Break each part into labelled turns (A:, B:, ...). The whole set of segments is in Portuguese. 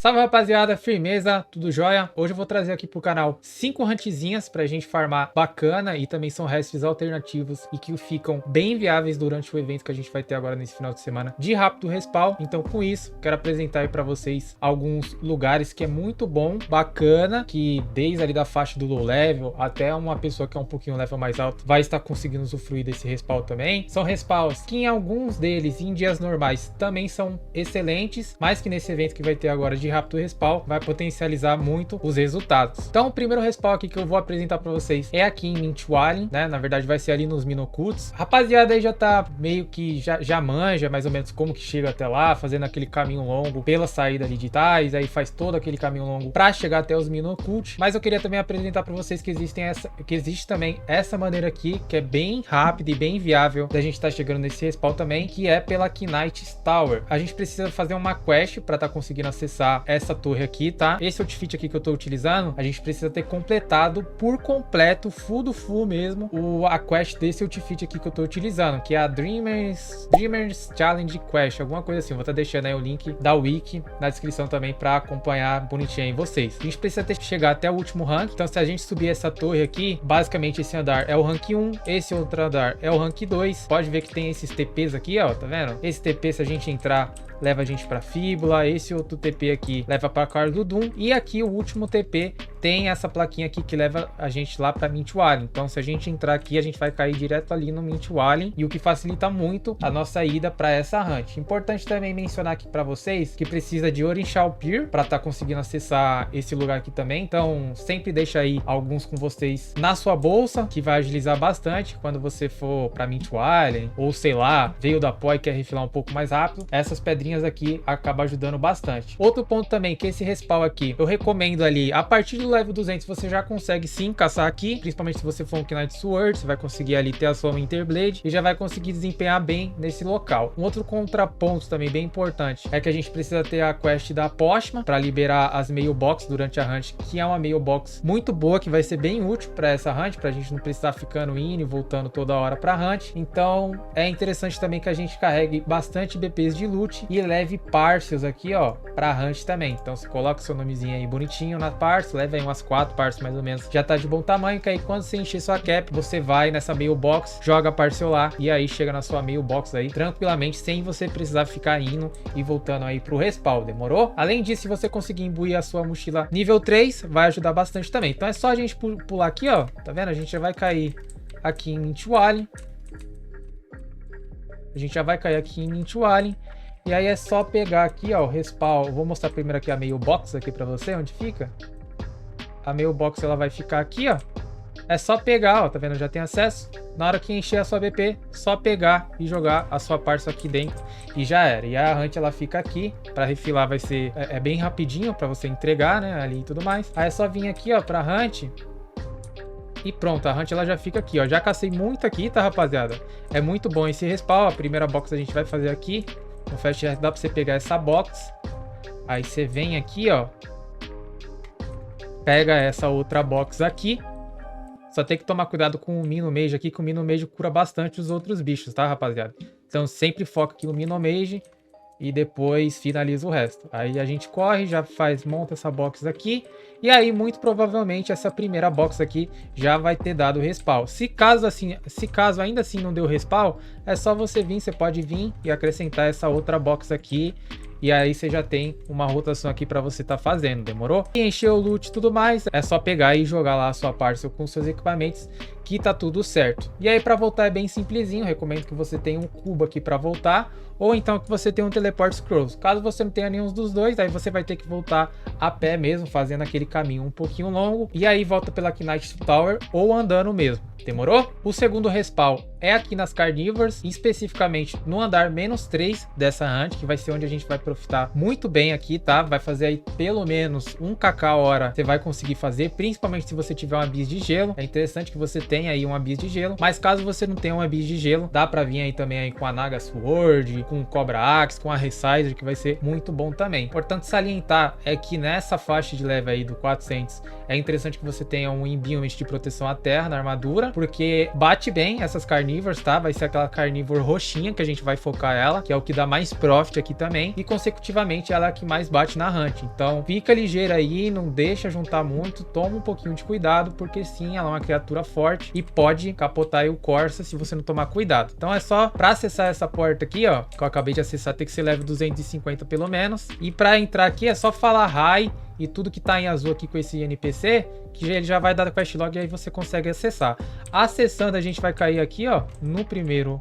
A: Salve rapaziada, firmeza, tudo jóia? Hoje eu vou trazer aqui pro canal 5 huntzinhas pra gente farmar bacana e também são restos alternativos e que ficam bem viáveis durante o evento que a gente vai ter agora nesse final de semana de rápido respawn. Então com isso, quero apresentar aí pra vocês alguns lugares que é muito bom, bacana, que desde ali da faixa do low level até uma pessoa que é um pouquinho level mais alto vai estar conseguindo usufruir desse respawn também. São respawns que em alguns deles, em dias normais, também são excelentes, mas que nesse evento que vai ter agora de rápido respawn vai potencializar muito os resultados. Então o primeiro respawn aqui que eu vou apresentar para vocês é aqui em Mint Valley, né? Na verdade vai ser ali nos Minocults. Rapaziada aí já tá meio que já manja mais ou menos como que chega até lá, fazendo aquele caminho longo pela saída ali de Tais, aí faz todo aquele caminho longo para chegar até os Minocults. Mas eu queria também apresentar para vocês que existe também essa maneira aqui que é bem rápida e bem viável da gente estar chegando nesse respawn também, que é pela Knights Tower. A gente precisa fazer uma quest para estar conseguindo acessar essa torre aqui, tá? Esse outfit aqui que eu tô utilizando, a gente precisa ter completado por completo, full do full mesmo, a quest desse outfit aqui que eu tô utilizando, que é a Dreamers Challenge Quest, alguma coisa assim. Vou estar deixando aí o link da wiki na descrição também para acompanhar bonitinho aí vocês. A gente precisa chegar até o último rank, então se a gente subir essa torre aqui, basicamente esse andar é o rank 1, esse outro andar é o rank 2. Pode ver que tem esses TPs aqui, ó, tá vendo? Esse TP, se a gente entrar, leva a gente para Fíbula. Esse outro TP aqui leva para Cardoon, e aqui o último TP tem essa plaquinha aqui que leva a gente lá para Mint Valley. Então se a gente entrar aqui, a gente vai cair direto ali no Mint Valley, e o que facilita muito a nossa ida para essa hunt. Importante também mencionar aqui para vocês que precisa de Orinchal Pier para estar conseguindo acessar esse lugar aqui também. Então sempre deixa aí alguns com vocês na sua bolsa, que vai agilizar bastante quando você for para Mint Valley, ou sei lá, veio da POI e quer refilar um pouco mais rápido. Essas pedrinhas aqui acabam ajudando bastante. Outro ponto também, que esse respawn aqui, eu recomendo ali, a partir do level 200 você já consegue sim caçar aqui, principalmente se você for um Knight Sword, você vai conseguir ali ter a sua Interblade e já vai conseguir desempenhar bem nesse local. Um outro contraponto também bem importante é que a gente precisa ter a quest da Postman para liberar as mailbox durante a hunt, que é uma mailbox muito boa, que vai ser bem útil para essa hunt, para a gente não precisar ficando indo e voltando toda hora para hunt. Então é interessante também que a gente carregue bastante BPs de loot e leve parcels aqui, ó, pra hunt também. Então você coloca o seu nomezinho aí bonitinho na parcel, leva aí umas 4 parcels mais ou menos, já tá de bom tamanho, que aí quando você encher sua cap, você vai nessa mailbox, joga a parcel lá e aí chega na sua mailbox aí tranquilamente, sem você precisar ficar indo e voltando aí pro respawn, demorou? Além disso, se você conseguir imbuir a sua mochila nível 3, vai ajudar bastante também. Então é só a gente pular aqui, ó, tá vendo? A gente já vai cair aqui em Mint Valley. A gente já vai cair aqui em Mint Valley. E aí é só pegar aqui, ó, o respawn. Vou mostrar primeiro aqui a mailbox aqui pra você, onde fica. A mailbox, ela vai ficar aqui, ó. É só pegar, ó, tá vendo? Já tem acesso. Na hora que encher a sua BP, só pegar e jogar a sua parcel aqui dentro e já era. E a hunt, ela fica aqui. Pra refilar vai ser bem rapidinho pra você entregar, né, ali e tudo mais. Aí é só vir aqui, ó, pra hunt. E pronto, a hunt ela já fica aqui, ó. Já cacei muito aqui, tá, rapaziada? É muito bom esse respawn. A primeira box a gente vai fazer aqui. No Fast Rest dá pra você pegar essa box. Aí você vem aqui, ó. Pega essa outra box aqui. Só tem que tomar cuidado com o Mino Mage aqui, que o Mino Mage cura bastante os outros bichos, tá, rapaziada? Então sempre foca aqui no Mino Mage e depois finaliza o resto. Aí a gente corre, já monta essa box aqui. E aí, muito provavelmente, essa primeira box aqui já vai ter dado respawn. Se caso ainda assim não deu respawn, é só você vir, você pode vir e acrescentar essa outra box aqui. E aí você já tem uma rotação aqui para você tá fazendo, demorou? E encher o loot e tudo mais, é só pegar e jogar lá a sua parcel com seus equipamentos, que tá tudo certo. E aí para voltar é bem simplesinho, recomendo que você tenha um cubo aqui para voltar, ou então que você tenha um Teleport Scrolls. Caso você não tenha nenhum dos dois, aí você vai ter que voltar a pé mesmo, fazendo aquele caminho um pouquinho longo, e aí volta pela Knights Tower ou andando mesmo, demorou? O segundo respawn é aqui nas Carnivores, especificamente no andar -3 dessa hunt, que vai ser onde a gente vai profitar muito bem aqui, tá? Vai fazer aí pelo menos 1kk a hora, você vai conseguir fazer, principalmente se você tiver uma bis de gelo. É interessante que você tenha aí uma bis de gelo, mas caso você não tenha uma bis de gelo, dá pra vir aí também aí com a Naga Sword, com o Cobra Axe, com a Resizer, que vai ser muito bom também. Importante salientar é que nessa faixa de level aí do 400, é interessante que você tenha um imbuement de proteção à terra na armadura, porque bate bem essas Carnivores carnívoros, tá? Vai ser aquela carnívora roxinha que a gente vai focar ela, que é o que dá mais profit aqui também. E consecutivamente ela é a que mais bate na hunt. Então fica ligeiro aí, não deixa juntar muito, toma um pouquinho de cuidado, porque sim, ela é uma criatura forte e pode capotar aí o Corsa se você não tomar cuidado. Então é só pra acessar essa porta aqui, ó, que eu acabei de acessar, tem que ser level 250 pelo menos. E pra entrar aqui é só falar hi e tudo que tá em azul aqui com esse NPC, que ele já vai dar quest log e aí você consegue acessar. Acessando, a gente vai cair aqui, ó, no primeiro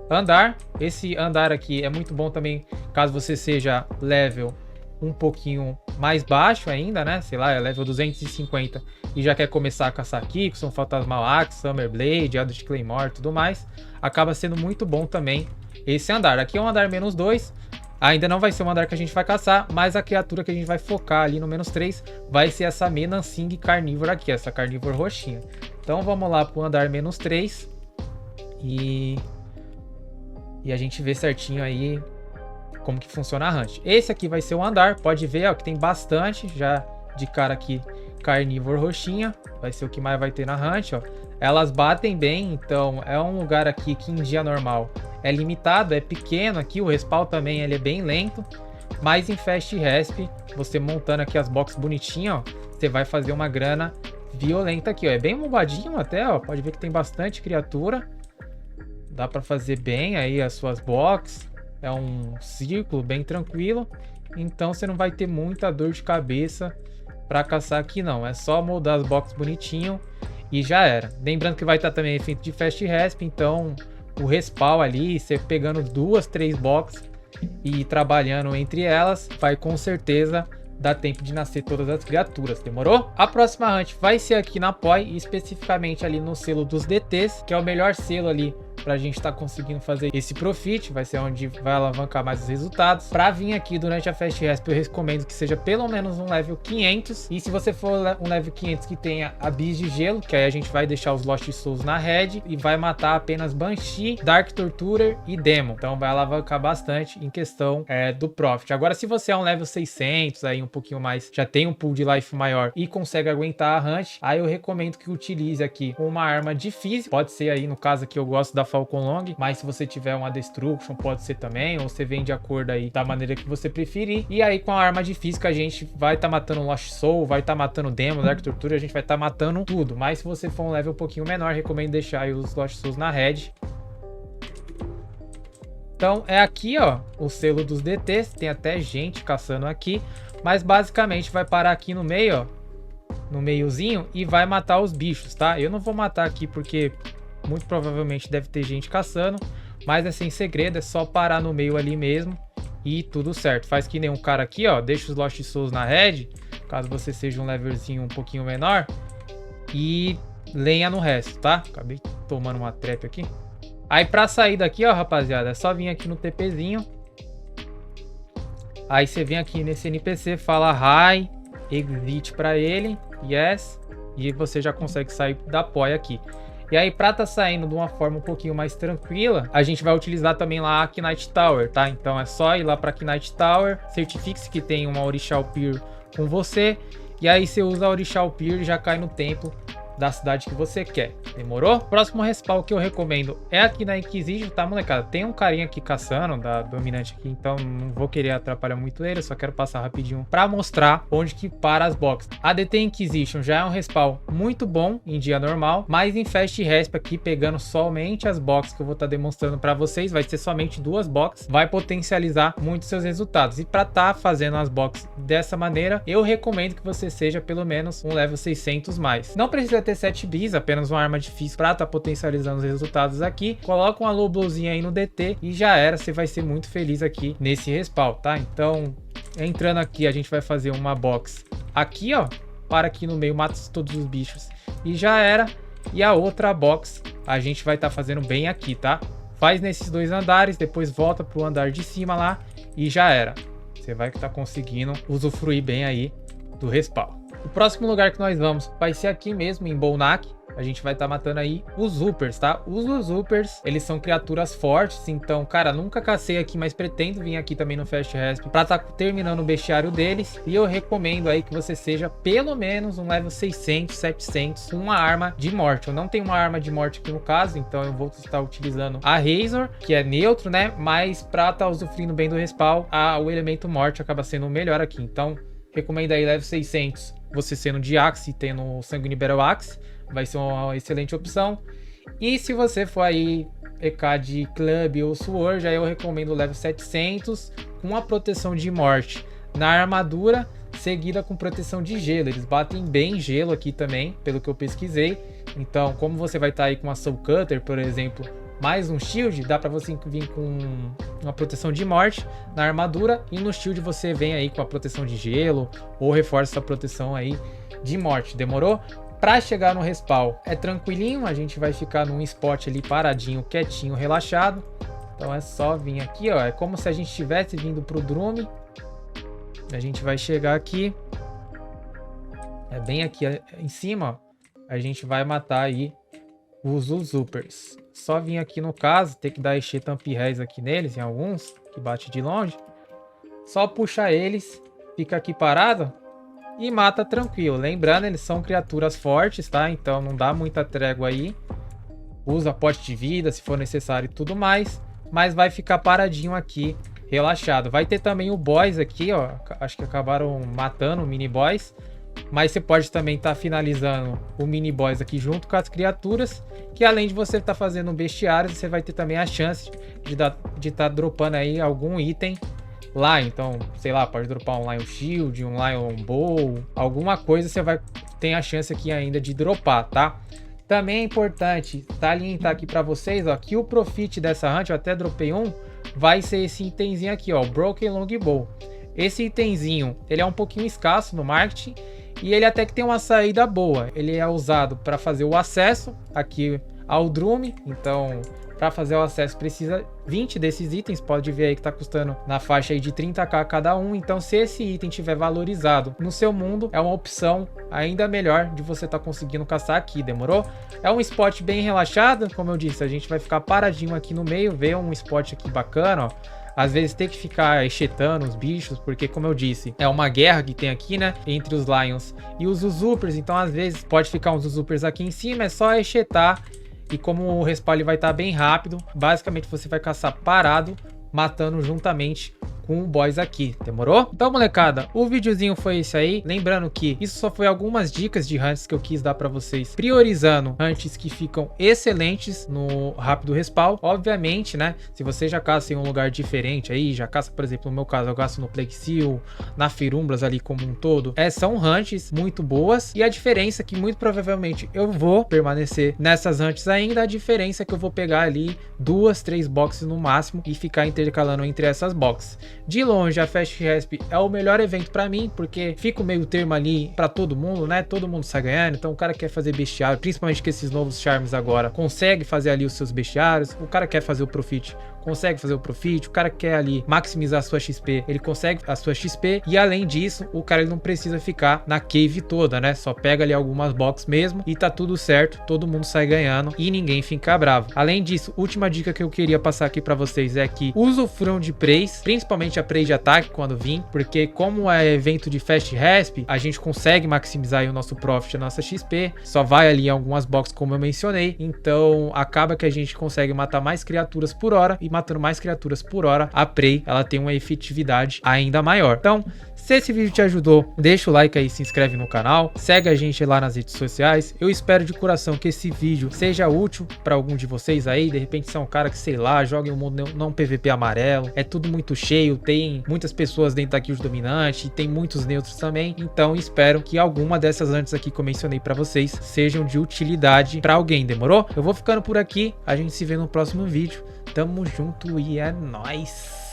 A: andar. Esse andar aqui é muito bom também, caso você seja level um pouquinho mais baixo ainda, né? Sei lá, é level 250 e já quer começar a caçar Kikson, Fantasmal Axe, Summer Blade, Eldritch Claymore e tudo mais. Acaba sendo muito bom também esse andar. Aqui é um andar -2. Ainda não vai ser um andar que a gente vai caçar, mas a criatura que a gente vai focar ali no -3 vai ser essa Menansing carnívora aqui, essa carnívora roxinha. Então vamos lá pro andar -3 e a gente vê certinho aí como que funciona a hunt. Esse aqui vai ser o andar, pode ver, ó, que tem bastante já de cara aqui, carnívoro roxinha, vai ser o que mais vai ter na hunt, ó. Elas batem bem, então é um lugar aqui que em dia normal é limitado, é pequeno aqui, o respawn também ele é bem lento, mas em Fast Resp, você montando aqui as boxes bonitinho, ó, você vai fazer uma grana violenta aqui, ó. É bem mombadinho até, ó, pode ver que tem bastante criatura, dá para fazer bem aí as suas boxes. É um círculo bem tranquilo, então você não vai ter muita dor de cabeça para caçar aqui não. É só moldar as boxes bonitinho e já era. Lembrando que vai estar também efeito de Fast Resp, então o respawn ali, você pegando 2, 3 boxes e trabalhando entre elas, vai com certeza dar tempo de nascer todas as criaturas, demorou? A próxima hunt vai ser aqui na POI, e especificamente ali no selo dos DTs, que é o melhor selo ali pra gente estar conseguindo fazer esse profit, vai ser onde vai alavancar mais os resultados. Pra vir aqui durante a Fast Resp, eu recomendo que seja pelo menos um level 500, e se você for um level 500 que tenha a bis de gelo, que aí a gente vai deixar os Lost Souls na red, e vai matar apenas Banshee, Dark Torturer e Demon, então vai alavancar bastante em questão do profit. Agora se você é um level 600, aí um pouquinho mais, já tem um pool de life maior e consegue aguentar a hunt, aí eu recomendo que utilize aqui uma arma difícil, pode ser aí, no caso aqui eu gosto da Falcon Long, mas se você tiver uma Destruction pode ser também, ou você vem de acordo aí da maneira que você preferir. E aí com a arma difícil que a gente vai estar matando Lost Soul, vai estar matando Demon, Dark Torture, a gente vai estar matando tudo. Mas se você for um level um pouquinho menor, recomendo deixar aí os Lost Souls na red. Então é aqui, ó, o selo dos DTs, tem até gente caçando aqui, mas basicamente vai parar aqui no meio, ó, no meiozinho, e vai matar os bichos, tá? Eu não vou matar aqui porque muito provavelmente deve ter gente caçando, mas é sem segredo, é só parar no meio ali mesmo e tudo certo. Faz que nem um cara aqui, ó, deixa os Lost Souls na red, caso você seja um levelzinho um pouquinho menor, e lenha no resto, tá? Acabei tomando uma trap aqui. Aí pra sair daqui, ó, rapaziada, é só vir aqui no TPzinho. Aí você vem aqui nesse NPC, fala hi, exit pra ele, yes, e você já consegue sair da POI aqui. E aí pra tá saindo de uma forma um pouquinho mais tranquila, a gente vai utilizar também lá a Knight Tower, tá? Então é só ir lá pra Knight Tower, certifique-se que tem uma Orixá Peer com você, e aí você usa a Orixá Peer e já cai no templo da cidade que você quer, demorou? Próximo respawn que eu recomendo é aqui na Inquisition, tá, molecada? Tem um carinha aqui caçando, da dominante aqui, então não vou querer atrapalhar muito ele, só quero passar rapidinho pra mostrar onde que para as boxes. A DT Inquisition já é um respawn muito bom em dia normal, mas em Fast Resp aqui, pegando somente as boxes que eu vou estar demonstrando pra vocês, vai ser somente 2 boxes, vai potencializar muito seus resultados. E pra tá fazendo as boxes dessa maneira, eu recomendo que você seja pelo menos um level 600 mais. Não precisa ter 7 bis, apenas uma arma difícil para estar potencializando os resultados aqui. Coloca uma low blowzinha aí no DT e já era, você vai ser muito feliz aqui nesse respawn, tá? Então, entrando aqui, a gente vai fazer uma box aqui, ó, para aqui no meio, mata todos os bichos e já era. E a outra box a gente vai estar fazendo bem aqui, tá? Faz nesses 2 andares, depois volta pro andar de cima lá e já era. Você vai estar conseguindo usufruir bem aí do respawn. O próximo lugar que nós vamos vai ser aqui mesmo, em Bolnak, a gente vai estar matando aí os Upers, tá? Os Upers, eles são criaturas fortes, então, cara, nunca cacei aqui, mas pretendo vir aqui também no Fast Resp pra estar terminando o bestiário deles. E eu recomendo aí que você seja pelo menos um level 600, 700, com uma arma de morte. Eu não tenho uma arma de morte aqui no caso, então eu vou estar utilizando a Razor, que é neutro, né? Mas pra estar usufruindo bem do respawn, o elemento morte acaba sendo o melhor aqui. Então, recomendo aí level 600, você sendo de Axe e tendo o Sanguine Battle Axe, vai ser uma excelente opção. E se você for aí EK de Club ou Sword, aí eu recomendo o level 700 com a proteção de morte na armadura, seguida com proteção de gelo. Eles batem bem gelo aqui também, pelo que eu pesquisei. Então, como você vai estar aí com a Soul Cutter, por exemplo, mais um shield, dá para você vir com uma proteção de morte na armadura, e no shield você vem aí com a proteção de gelo ou reforça a proteção aí de morte. Demorou? Para chegar no respawn é tranquilinho, a gente vai ficar num spot ali paradinho, quietinho, relaxado. Então é só vir aqui, ó, é como se a gente estivesse vindo pro Drume. A gente vai chegar aqui, é bem aqui em cima, ó. A gente vai matar aí os Usurpers. Só vir aqui no caso, ter que dar encher Thump Res aqui neles, em alguns, que bate de longe. Só puxar eles, fica aqui parado e mata tranquilo. Lembrando, eles são criaturas fortes, tá? Então não dá muita trégua aí. Usa pote de vida se for necessário e tudo mais. Mas vai ficar paradinho aqui, relaxado. Vai ter também o boss aqui, ó. Acho que acabaram matando o mini boss. Mas você pode também estar finalizando o mini boss aqui junto com as criaturas. Que além de você estar fazendo um bestiário, você vai ter também a chance de estar dropando aí algum item lá. Então, sei lá, pode dropar um Lion Shield, um Lion Bow, alguma coisa você vai ter a chance aqui ainda de dropar, tá? Também é importante salientar aqui para vocês, ó, que o profit dessa hunt, eu até dropei um, vai ser esse itemzinho aqui, ó, o Broken Longbow. Esse itemzinho, ele é um pouquinho escasso no marketing e ele até que tem uma saída boa. Ele é usado para fazer o acesso aqui ao Drume, então para fazer o acesso precisa 20 desses itens, pode ver aí que tá custando na faixa aí de 30k cada um. Então se esse item tiver valorizado no seu mundo, é uma opção ainda melhor de você tá conseguindo caçar aqui, demorou? É um spot bem relaxado, como eu disse, a gente vai ficar paradinho aqui no meio, ver um spot aqui bacana, ó. Às vezes tem que ficar enxetando os bichos, porque como eu disse, é uma guerra que tem aqui, né, entre os Lions e os Usurpers. Então às vezes pode ficar uns Usurpers aqui em cima, é só enxetar. E como o respawn vai estar bem rápido, basicamente você vai caçar parado, matando juntamente com o boss aqui, demorou? Então, molecada, o videozinho foi esse aí. Lembrando que isso só foi algumas dicas de hunts que eu quis dar pra vocês, priorizando hunts que ficam excelentes no rápido respawn. Obviamente, né, se você já caça em um lugar diferente aí, já caça, por exemplo, no meu caso, eu gasto no Plague Seal, na Firumbras ali como um todo, são hunts muito boas. E a diferença é que muito provavelmente eu vou permanecer nessas hunts ainda, a diferença é que eu vou pegar ali 2, 3 boxes no máximo e ficar intercalando entre essas boxes. De longe, a Fast Resp é o melhor evento pra mim, porque fica o meio termo ali pra todo mundo, né? Todo mundo sai ganhando, então o cara quer fazer bestiário, principalmente com esses novos charms agora, consegue fazer ali os seus bestiários, o cara quer fazer o profit, consegue fazer o profit, o cara quer ali maximizar a sua XP, ele consegue a sua XP, e além disso, o cara ele não precisa ficar na cave toda, né? Só pega ali algumas boxes mesmo e tá tudo certo, todo mundo sai ganhando e ninguém fica bravo. Além disso, última dica que eu queria passar aqui pra vocês é que usufruam de praise, principalmente a praise de ataque quando vir, porque como é evento de Fast Resp, a gente consegue maximizar aí o nosso profit, a nossa XP, só vai ali em algumas boxes como eu mencionei, então acaba que a gente consegue matar mais criaturas por hora, e matando mais criaturas por hora, a Prey, ela tem uma efetividade ainda maior. Então, se esse vídeo te ajudou, deixa o like aí, se inscreve no canal, segue a gente lá nas redes sociais. Eu espero de coração que esse vídeo seja útil para algum de vocês aí. De repente você é um cara que, sei lá, joga em um mundo não PVP amarelo, é tudo muito cheio, tem muitas pessoas dentro da guild dominante, tem muitos neutros também. Então espero que alguma dessas antes aqui que eu mencionei para vocês sejam de utilidade para alguém, demorou? Eu vou ficando por aqui, a gente se vê no próximo vídeo. Tamo junto e é nóis!